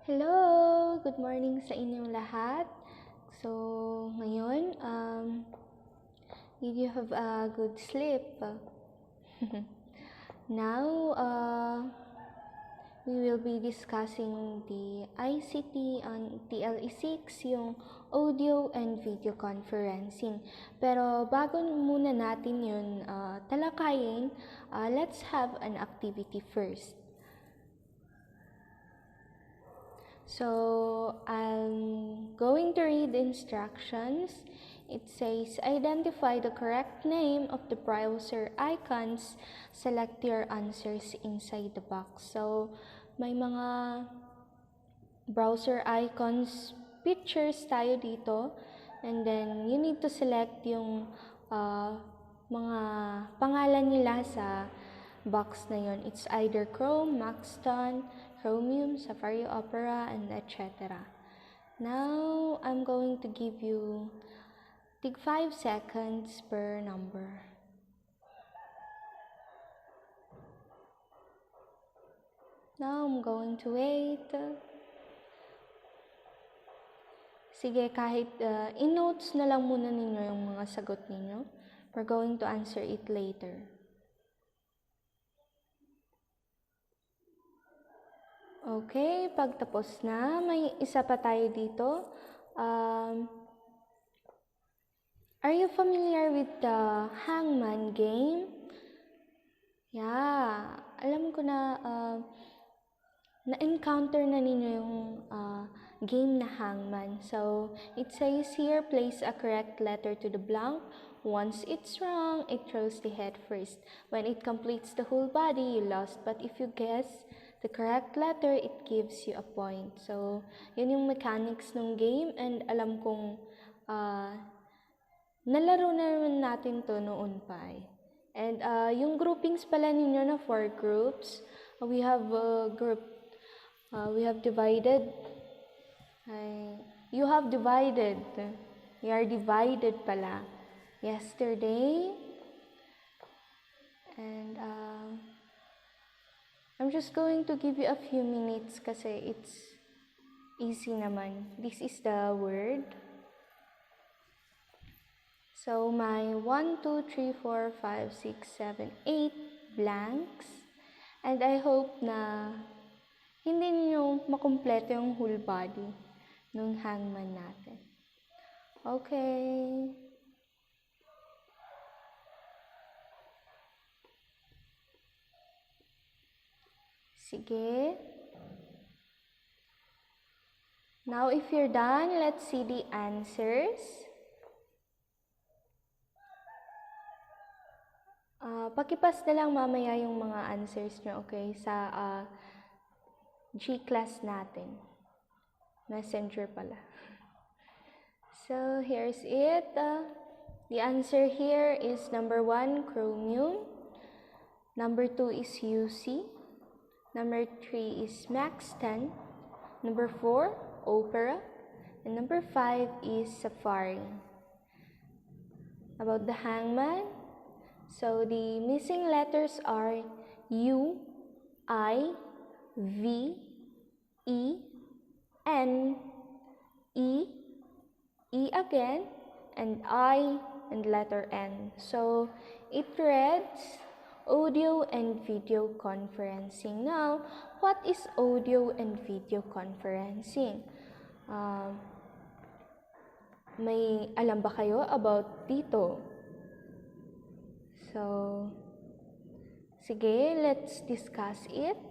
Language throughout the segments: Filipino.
Hello! Good morning sa inyong lahat. So, ngayon, did you have a good sleep? Now, we will be discussing the ICT on TLE6, yung audio and video conferencing. Pero bago muna natin yun talakayin, let's have an activity first. So, I'm going to read the instructions. It says, identify the correct name of the browser icons. Select your answers inside the box. So, may mga browser icons pictures tayo dito. And then, you need to select yung mga pangalan nila sa box na yon. It's either Chrome, Maxton, Chromium, Safari Opera, and etc. Now, I'm going to give you 5 seconds per number. Now, I'm going to wait. Sige, kahit in-notes na lang muna ninyo yung mga sagot ninyo. We're going to answer it later. Okay, pagtapos na, may isa pa tayo dito. Are you familiar with the Hangman game? Yeah, alam ko na na-encounter na ninyo yung game na Hangman. So, it says here, place a correct letter to the blank. Once it's wrong, it throws the head first. When it completes the whole body, you lost. But if you guess the correct letter, it gives you a point. So, yun yung mechanics ng game, and alam kong nalaro na naman natin to noon pa eh. And yung groupings pala ninyo na 4 groups, we have divided. You have divided. We are divided pala yesterday. And I'm just going to give you a few minutes kasi it's easy naman. This is the word. So, my 1, 2, 3, 4, 5, 6, 7, 8 blanks. And I hope na hindi niyo makumpleto yung whole body nung hangman natin. Okay. Sige. Now, if you're done, let's see the answers. Pakipas na lang mamaya yung mga answers nyo, okay, sa G-class natin. Messenger pala. So, here's it. The answer here is number 1, Chromium. Number 2 is UC. Number 3 is Maxton. Number 4, Opera. And number 5 is Safari. About the hangman, so the missing letters are U, I, V, E, N, E, E again, and I, and letter N. So, it reads audio and video conferencing. Now, what is audio and video conferencing? May alam ba kayo about dito? So, sige, let's discuss it.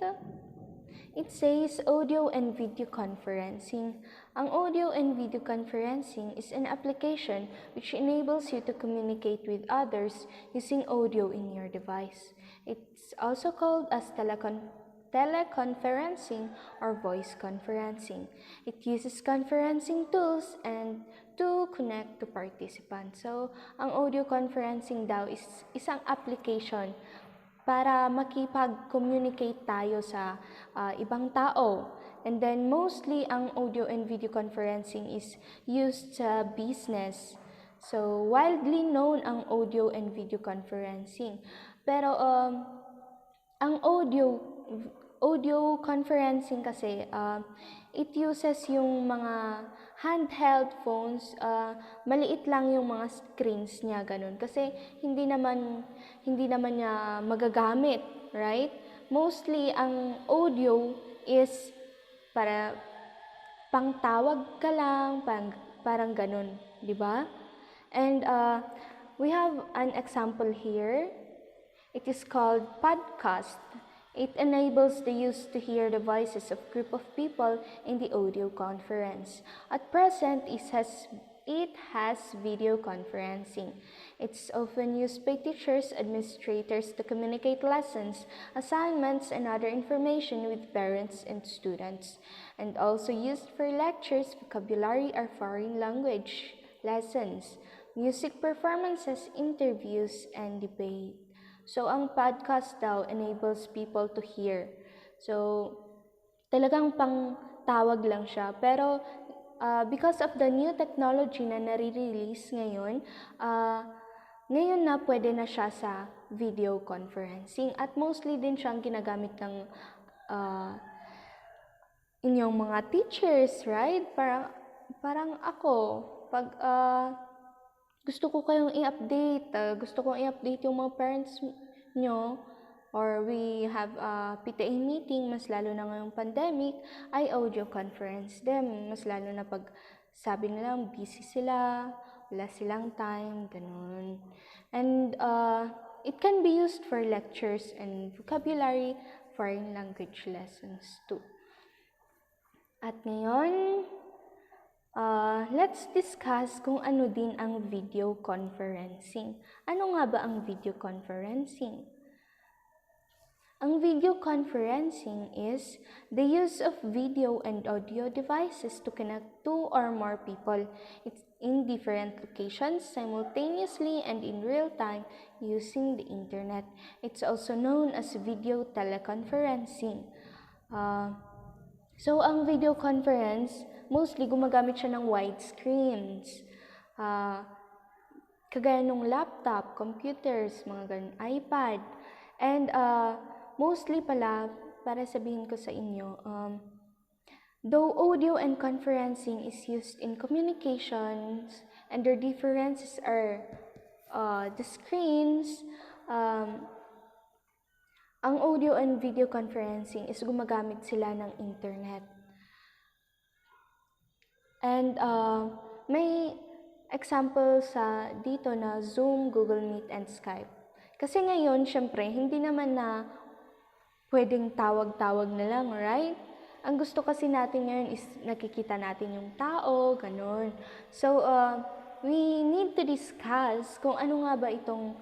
It says audio and video conferencing. Ang audio and video conferencing is an application which enables you to communicate with others using audio in your device. It's also called as teleconferencing or voice conferencing. It uses conferencing tools and to connect to participants. So, ang audio conferencing daw is isang application para makipag-communicate tayo sa ibang tao. And then mostly ang audio and video conferencing is used sa business. So widely known ang audio and video conferencing. Pero ang audio audio conferencing kasi, it uses yung mga handheld phones, maliit lang yung mga screens niya, ganun. Kasi hindi naman niya magagamit, right? Mostly, ang audio is para pangtawag ka lang, parang ganun, di ba? And we have an example here. It is called podcast. It enables the user to hear the voices of a group of people in the audio conference. At present, it has video conferencing. It's often used by teachers, administrators to communicate lessons, assignments, and other information with parents and students, and also used for lectures, vocabulary, or foreign language lessons, music performances, interviews, and debate. So, ang podcast daw enables people to hear. So, talagang pang tawag lang siya. Pero, because of the new technology na nare-release ngayon, ngayon na pwede na siya sa video conferencing. At mostly din siyang ginagamit ng inyong mga teachers, right? Parang ako, pag gusto ko kayong i-update, gusto kong i-update yung mga parents nyo, or we have a PTA meeting, mas lalo na ngayong pandemic, I audio conference them, mas lalo na pag sabi nilang busy sila, wala silang time, ganun. And it can be used for lectures and vocabulary, foreign language lessons too. At ngayon, let's discuss kung ano din ang video conferencing. Ano nga ba ang video conferencing? Ang video conferencing is the use of video and audio devices to connect two or more people in different locations simultaneously and in real time using the internet. It's also known as video teleconferencing. So, ang video conference, mostly gumagamit siya ng wide screens. Kagaya ng laptop, computers, mga ganun, iPad. And mostly pala, para sabihin ko sa inyo, though audio and conferencing is used in communications, and their differences are the screens, ang audio and video conferencing is gumagamit sila ng internet. And may example sa dito na Zoom, Google Meet, and Skype. Kasi ngayon, syempre, hindi naman na pwedeng tawag-tawag na lang, right? Ang gusto kasi natin ngayon is nakikita natin yung tao, ganun. So, we need to discuss kung ano nga ba itong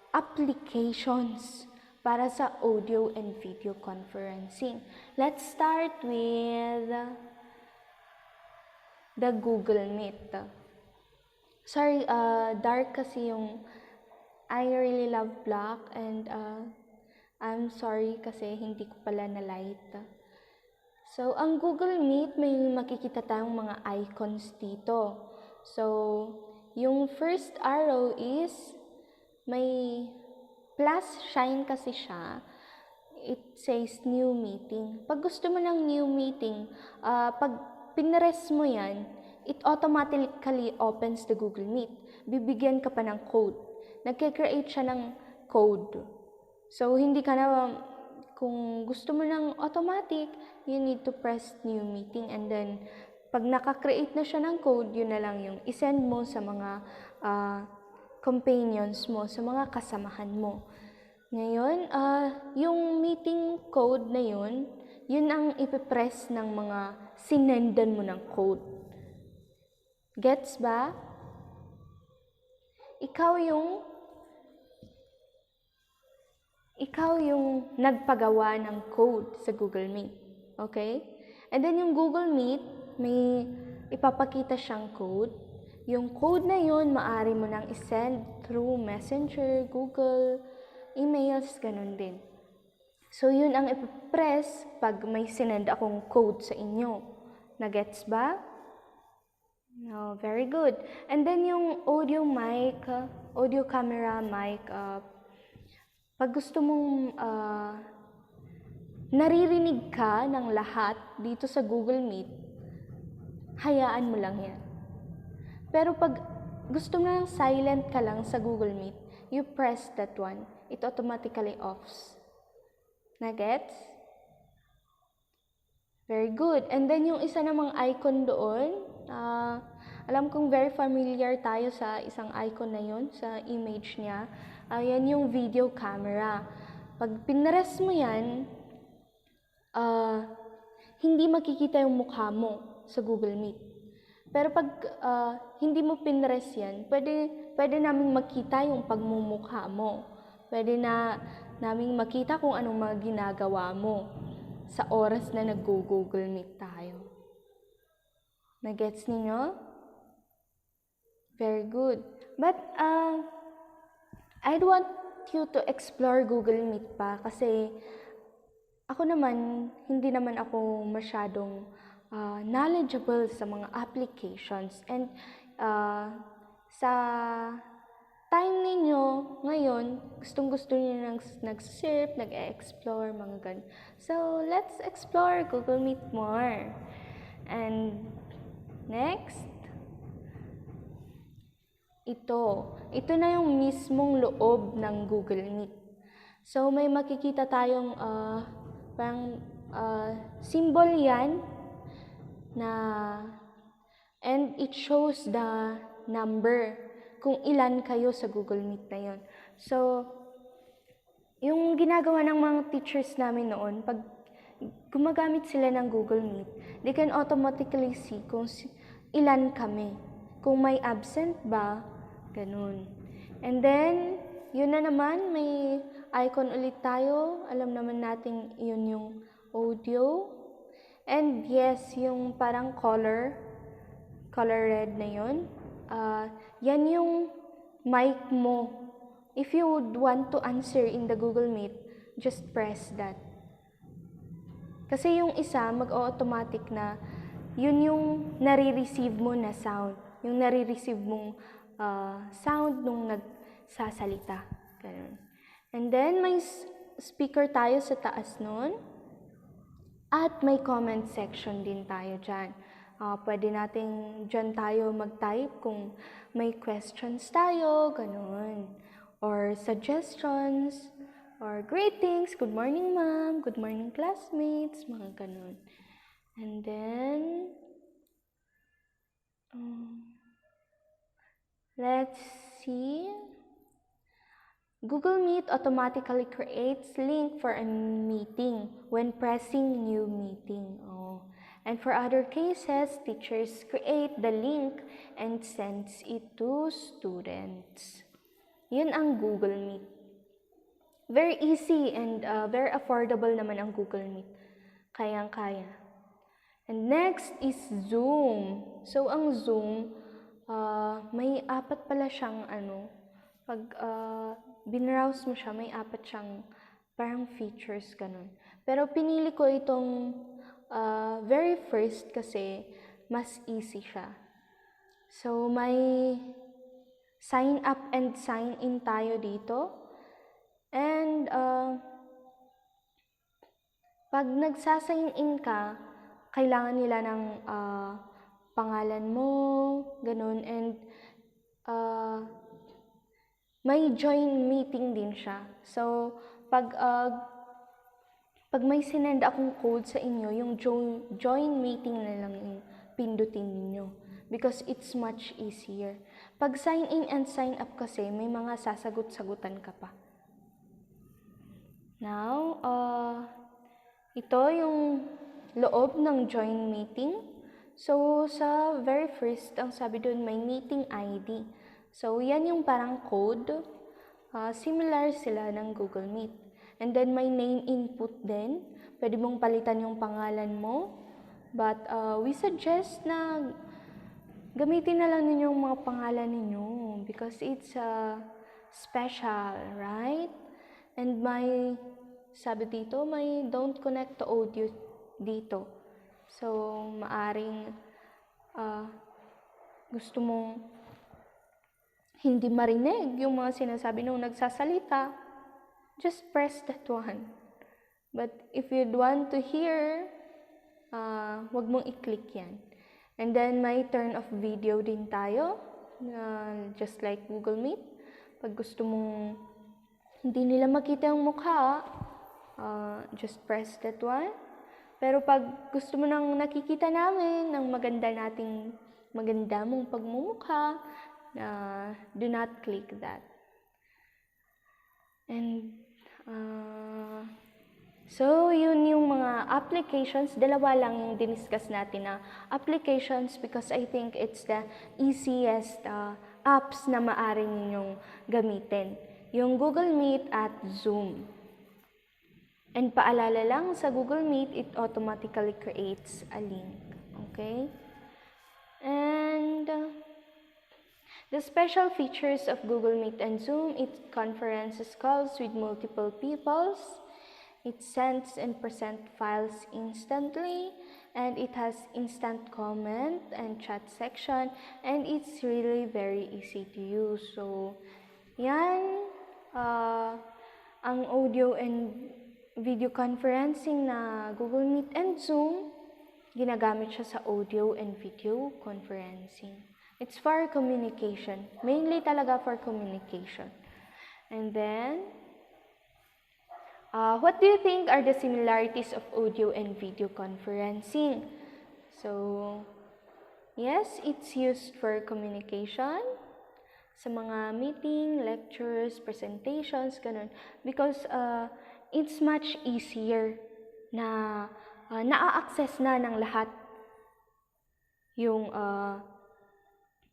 applications para sa audio and video conferencing. Let's start with the Google Meet. Sorry, dark kasi yung I really love black, and I'm sorry kasi hindi ko pala na light. So, ang Google Meet, may makikita tayong mga icons dito. So, yung first arrow is may plus sign kasi siya. It says new meeting. Pag gusto mo ng new meeting, pag pinress mo yan, it automatically opens the Google Meet. Bibigyan ka pa ng code. Nagke-create siya ng code. So, hindi ka na, kung gusto mo ng automatic, you need to press new meeting, and then, pag naka-create na siya ng code, yun na lang yung isend mo sa mga companions mo, sa mga kasamahan mo. Ngayon, yung meeting code na yun ang ipipress ng mga sinendan mo ng code. Gets ba? Ikaw yung nagpagawa ng code sa Google Meet. Okay? And then yung Google Meet, may ipapakita siyang code. Yung code na yun, maaari mo nang isend through Messenger, Google, emails, ganun din. So, yun ang ipipress pag may sinend akong code sa inyo. Nagets ba? No, very good. And then yung audio mic, audio camera mic, pag gusto mong naririnig ka ng lahat dito sa Google Meet, hayaan mo lang yan. Pero pag gusto mo lang silent ka lang sa Google Meet, you press that one. It automatically offs. Na-gets? Very good. And then yung isa namang icon doon, alam kong very familiar tayo sa isang icon na yun, sa image niya. Yan yung video camera. Pag pinress mo yan, hindi makikita yung mukha mo sa Google Meet. Pero pag hindi mo pinress yan, pwede naming makita yung pagmumukha mo. Pwede naming makita kung anong mga ginagawa mo sa oras na nag-Google Meet tayo. Na-gets ninyo? Very good. But I'd want you to explore Google Meet pa kasi ako naman, hindi naman ako masyadong knowledgeable sa mga applications. And sa time ninyo ngayon, gustong-gusto niyo nag-surf, nag-explore, mga ganun. So, let's explore Google Meet more. And next, ito na yung mismong loob ng Google Meet. So, may makikita tayong parang symbol yan and it shows the number kung ilan kayo sa Google Meet na yun. So, yung ginagawa ng mga teachers namin noon, pag gumagamit sila ng Google Meet, they can automatically see kung ilan kami. Kung may absent ba, ganun. And then, yun na naman, may icon ulit tayo. Alam naman natin yun yung audio. And yes, yung parang color red na yun. Yan yung mic mo. If you would want to answer in the Google Meet, just press that. Kasi yung isa, mag-automatic na, yun yung nare-receive mo na sound. Yung nare-receive mong sound nung nagsasalita. Ganun. And then, may speaker tayo sa taas nun. At may comment section din tayo dyan. Pwede nating dyan tayo mag-type kung may questions tayo, ganun. Or suggestions, or greetings, good morning ma'am, good morning classmates, mga ganun. And then, let's see. Google Meet automatically creates link for a meeting when pressing new meeting. And for other cases, teachers create the link and sends it to students. Yun ang Google Meet. Very easy and very affordable naman ang Google Meet. Kayang-kaya. And next is Zoom. So, ang Zoom, may 4 pala siyang pag binrowse mo siya, may 4 siyang parang features, ganun. Pero pinili ko itong very first kasi mas easy siya. So, may sign up and sign in tayo dito. And pag nagsasign in ka, kailangan nila ng pangalan mo, ganun. And may join meeting din siya. So, pag may sinend akong code sa inyo, yung join meeting na lang yung pindutin niyo because it's much easier. Pag sign in and sign up kasi, may mga sasagot-sagutan ka pa. Now, ito yung loob ng join meeting. So, sa very first, ang sabi doon, may meeting ID. So, yan yung parang code. Similar sila ng Google Meet. And then, may name input din. Pwede mong palitan yung pangalan mo. But, we suggest na gamitin na lang ninyo yung mga pangalan ninyo because it's special, right? And may, sabi dito, may don't connect to audio dito. So, maaring gusto mong hindi marinig yung mga sinasabi nung nagsasalita, just press that one. But if you'd want to hear, wag mong i-click yan. And then may turn off video din tayo, just like Google Meet. Pag gusto mong hindi nila makita yung mukha, just press that one. Pero pag gusto mo nang nakikita namin ng maganda mong pagmumukha, do not click that. And so yun yung mga applications, dalawa lang yung diniscuss natin na applications because I think it's the easiest apps na maaari ninyong gamitin. Yung Google Meet at Zoom. And paalala lang, sa Google Meet, it automatically creates a link. Okay? And the special features of Google Meet and Zoom, it conferences calls with multiple peoples. It sends and presents files instantly, and it has instant comment and chat section, and it's really very easy to use. So, yan, ang audio and video conferencing na Google Meet and Zoom, ginagamit siya sa audio and video conferencing. It's for communication, mainly talaga for communication. And then, what do you think are the similarities of audio and video conferencing? So, yes, it's used for communication, sa mga meeting, lectures, presentations, ganun. Because it's much easier na naa-access na ng lahat yung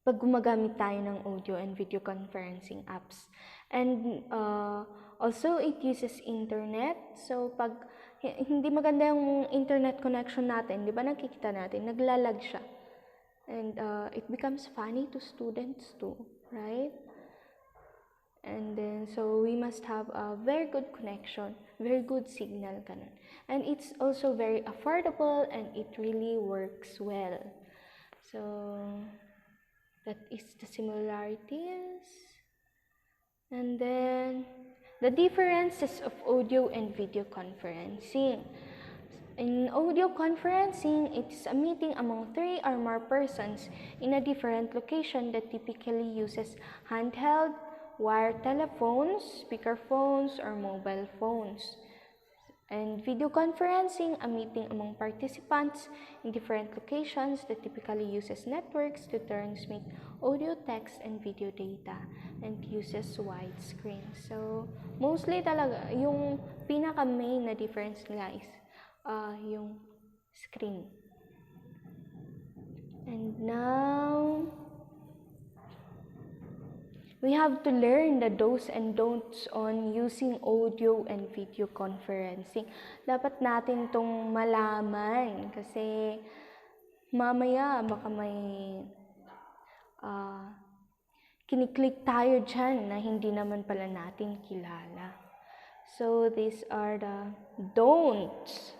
pag gumagamit tayo ng audio and video conferencing apps. And also, it uses internet. So, pag hindi maganda yung internet connection natin, di ba nakikita natin, naglalag siya. And it becomes funny to students too, right? And then, so we must have a very good connection, very good signal, ganun. And it's also very affordable and it really works well. So, that is the similarities. And then, the differences of audio and video conferencing. In audio conferencing, it's a meeting among 3 or more persons in a different location that typically uses handheld, wired telephones, speakerphones, or mobile phones. And video conferencing, a meeting among participants in different locations that typically uses networks to transmit audio, text, and video data and uses widescreen. So, mostly talaga, yung pinaka-main na difference nila is yung screen. And now, we have to learn the do's and don'ts on using audio and video conferencing. Dapat natin itong malaman kasi mamaya baka may kiniklik tayo dyan na hindi naman pala natin kilala. So, these are the don'ts.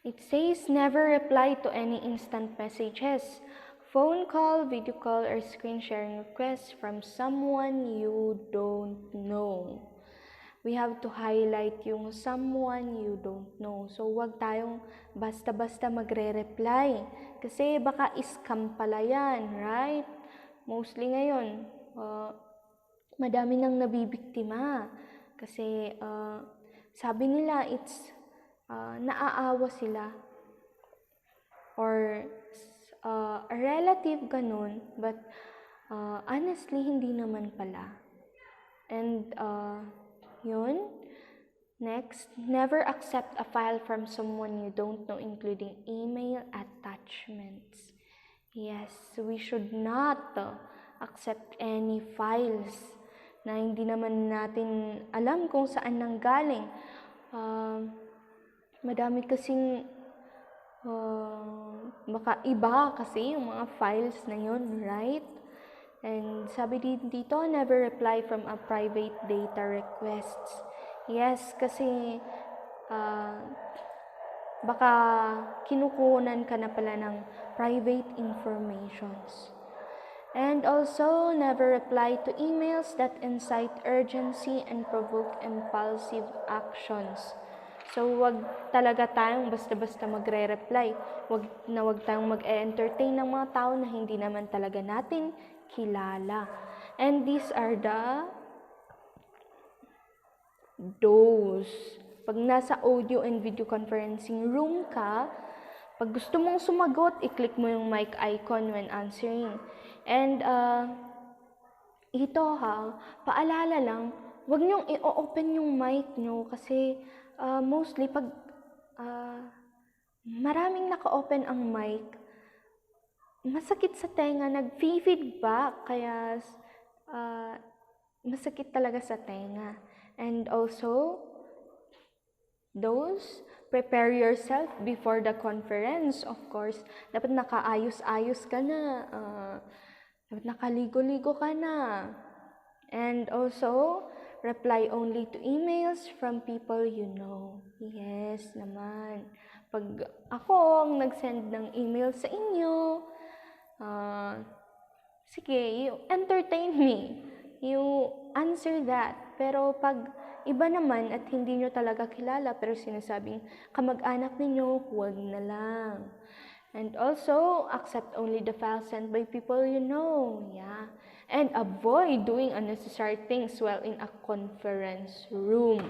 It says never reply to any instant messages, phone call, video call, or screen sharing requests from someone you don't know. We have to highlight yung someone you don't know. So, wag tayong basta-basta magre-reply. Kasi baka scam pala yan, right? Mostly ngayon, madami nang nabibiktima. Kasi sabi nila it's naaawa sila. Or a relative ganun, but honestly, hindi naman pala. And yun. Next, never accept a file from someone you don't know, including email attachments. Yes, we should not accept any files na hindi naman natin alam kung saan nanggaling. Madami kasing baka iba kasi yung mga files na yun, right? And sabi dito, never reply from a private data requests. Yes, kasi baka kinukunan ka na pala ng private informations. And also, never reply to emails that incite urgency and provoke impulsive actions. So, wag talaga tayong basta-basta magre-reply. Wag tayong mag-entertain ng mga tao na hindi naman talaga natin kilala. And these are the those. Pag nasa audio and video conferencing room ka, pag gusto mong sumagot, i-click mo yung mic icon when answering. And ito paalala lang, wag niyong i-open yung mic nyo kasi mostly pag maraming naka-open ang mic, masakit sa tenga, nag-feedback, kaya masakit talaga sa tenga. And also, prepare yourself before the conference, of course. Dapat nakaayos-ayos ka na. Dapat nakaligo-ligo ka na. And also, reply only to emails from people you know. Yes naman. Pag ako ang nag-send ng email sa inyo, sige, you entertain me. You answer that. Pero pag iba naman at hindi nyo talaga kilala pero sinasabing kamag-anak ninyo, huwag na lang. And also, accept only the files sent by people you know. Yeah. And avoid doing unnecessary things while in a conference room.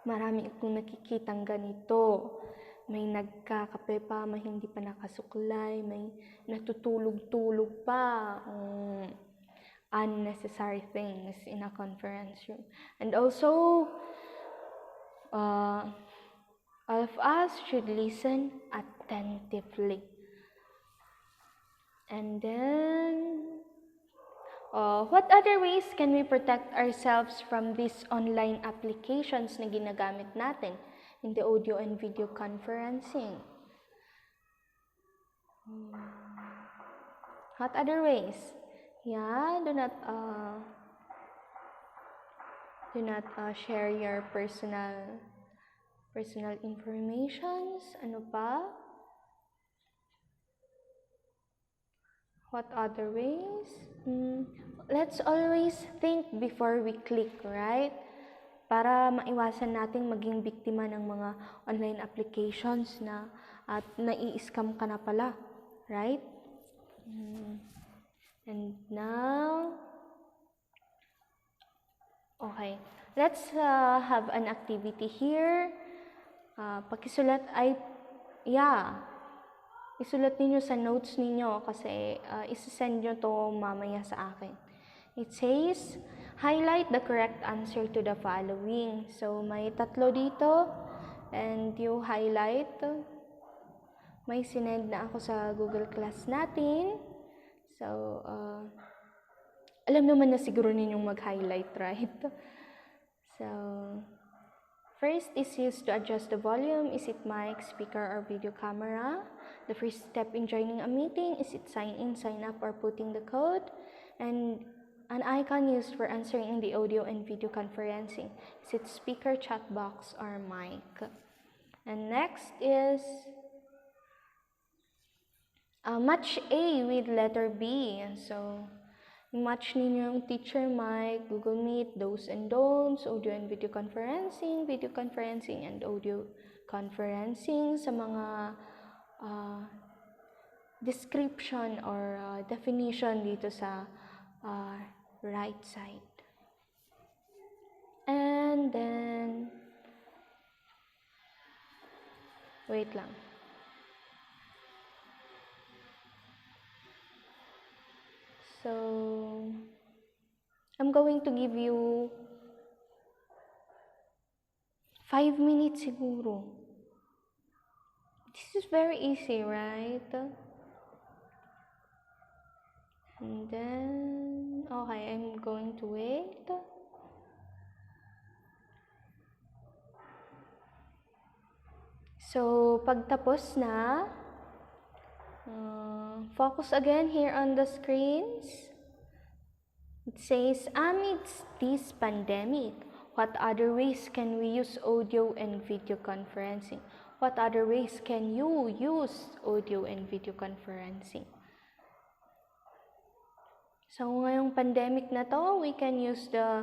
Marami akong nakikitang ganito. May nagkakape pa, may hindi pa nakasuklay, may natutulog-tulog pa. Unnecessary things in a conference room. And also, all of us should listen attentively. And then, what other ways can we protect ourselves from these online applications na ginagamit natin in the audio and video conferencing? What other ways? Yeah, do not share your personal informations. Ano pa? What other ways? Let's always think before we click, right? Para maiwasan nating maging biktima ng mga online applications na at nai-scam ka na pala, right? And now, okay, let's have an activity here. Pakisulat isulat ninyo sa notes ninyo kasi isasend nyo to mamaya sa akin. It says, highlight the correct answer to the following. So, may 3 dito and you highlight. May sinend na ako sa Google Class natin. So, alam naman na siguro ninyong mag-highlight, right? So, first is used to adjust the volume. Is it mic, speaker, or video camera? The first step in joining a meeting, is it sign in, sign up, or putting the code? And an icon used for answering in the audio and video conferencing. Is it speaker, chat box, or mic? And next is match A with letter B. So, match ninyo yung teacher mic, Google Meet, do's and don'ts, audio and video conferencing, and audio conferencing sa mga description or definition dito sa right side. And then, wait lang. So, I'm going to give you 5 minutes siguro. This is very easy, right? And then, okay, I'm going to wait. So, pagtapos na, focus again here on the screens. It says, amidst this pandemic, what other ways can we use audio and video conferencing? What other ways can you use audio and video conferencing? So, ngayong pandemic na to, we can use the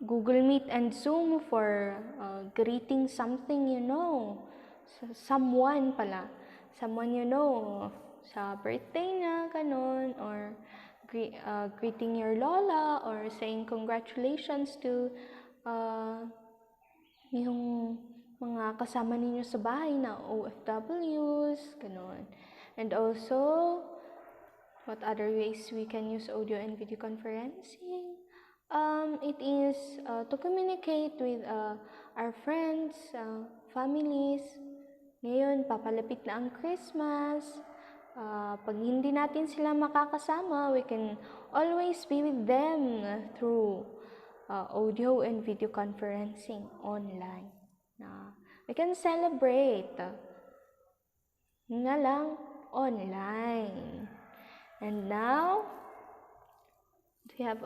Google Meet and Zoom for greeting something you know. Someone pala. Someone you know. Sa birthday na, ganun. Or greeting your lola. Or saying congratulations to yung mga kasama ninyo sa bahay na OFWs. Ganun. And also, what other ways we can use audio and video conferencing? It is to communicate with our friends, families. Ngayon, papalapit na ang Christmas. Pag hindi natin sila makakasama, we can always be with them through audio and video conferencing online. We can celebrate nga lang online. And now, do you have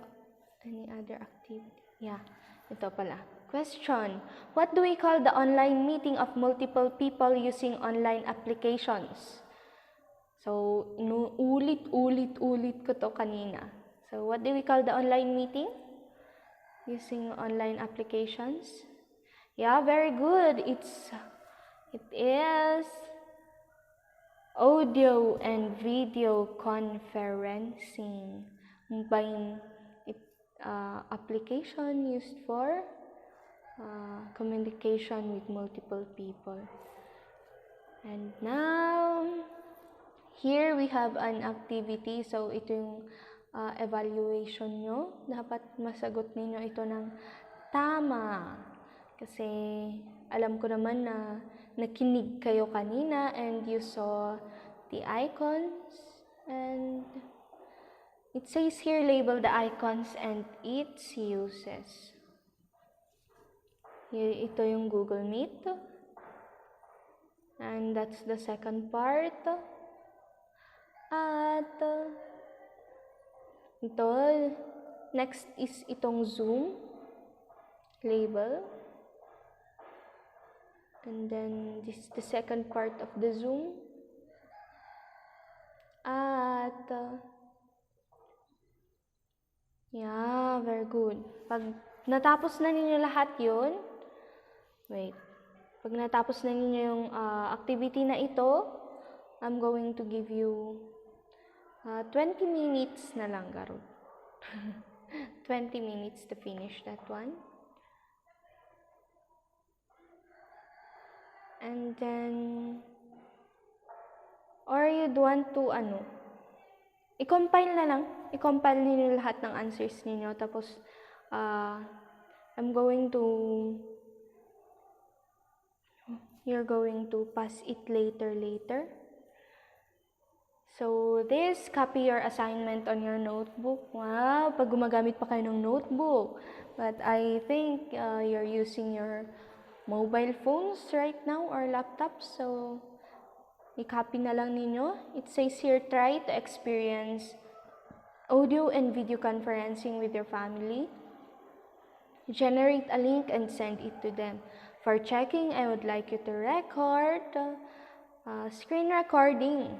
any other activity? Yeah, ito pala. Question: what do we call the online meeting of multiple people using online applications? So, ulit ko to kanina. So, what do we call the online meeting using online applications? Yeah, very good. It is audio and video conferencing. Application used for communication with multiple people. And now, here we have an activity. So, ito yung evaluation nyo. Dapat masagot ninyo ito ng tama. Kasi alam ko naman na nakinig kayo kanina and you saw the icons. And it says here, label the icons and its uses. Ito yung Google Meet. And that's the second part. At ito, next is itong Zoom. Label. And then this is the second part of the Zoom. At yeah, very good. Pag natapos na ninyo lahat yun, pag natapos na ninyo yung activity na ito, I'm going to give you 20 minutes na lang, Garud. 20 minutes to finish that one. And then, or you'd want to, i-compile na lang. I-compile ninyo lahat ng answers ninyo. Tapos, you're going to pass it later. So, this, copy your assignment on your notebook. Wow, pag gumagamit pa kayo ng notebook. But I think you're using your mobile phones right now or laptops. So, i-copy na lang ninyo. It says here, try to experience audio and video conferencing with your family. Generate a link and send it to them. For checking, I would like you to record screen recording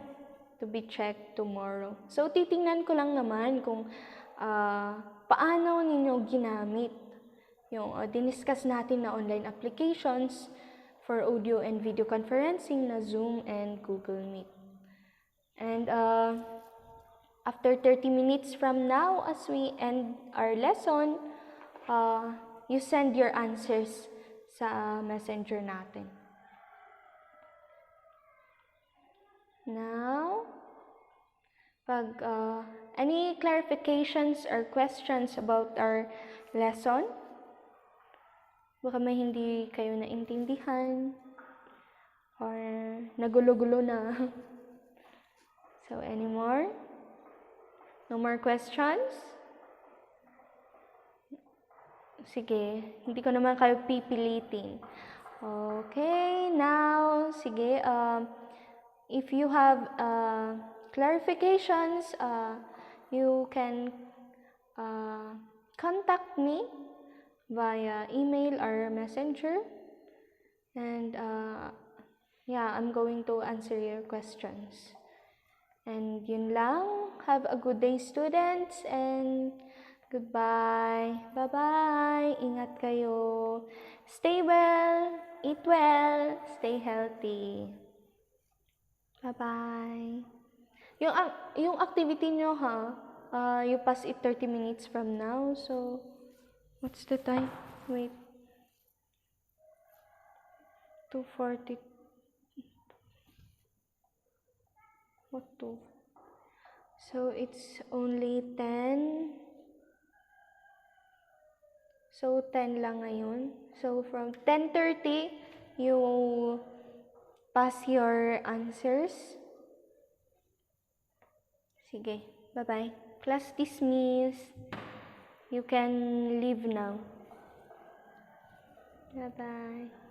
to be checked tomorrow. So, titingnan ko lang naman kung paano ninyo ginamit yung diniscuss natin na online applications for audio and video conferencing na Zoom and Google Meet. And after 30 minutes from now, as we end our lesson, you send your answers sa messenger natin. Now, pag any clarifications or questions about our lesson, baka may hindi kayo naintindihan or nagulo-gulo na. So, any more? No more questions? Sige, hindi ko naman kayo pipilitin. Okay, now, sige, if you have clarifications, you can contact me via email or messenger. And yeah, I'm going to answer your questions. And yun lang. Have a good day, students, and goodbye. Bye-bye. Ingat kayo. Stay well, eat well, stay healthy. Bye-bye. Yung activity nyo, you pass it 30 minutes from now. So, what's the time? Wait. 2:40. What to? So, it's only 10. So, 10 lang ngayon. So, from 10:30, you pass your answers. Sige, bye-bye. Class dismissed. You can leave now. Bye-bye.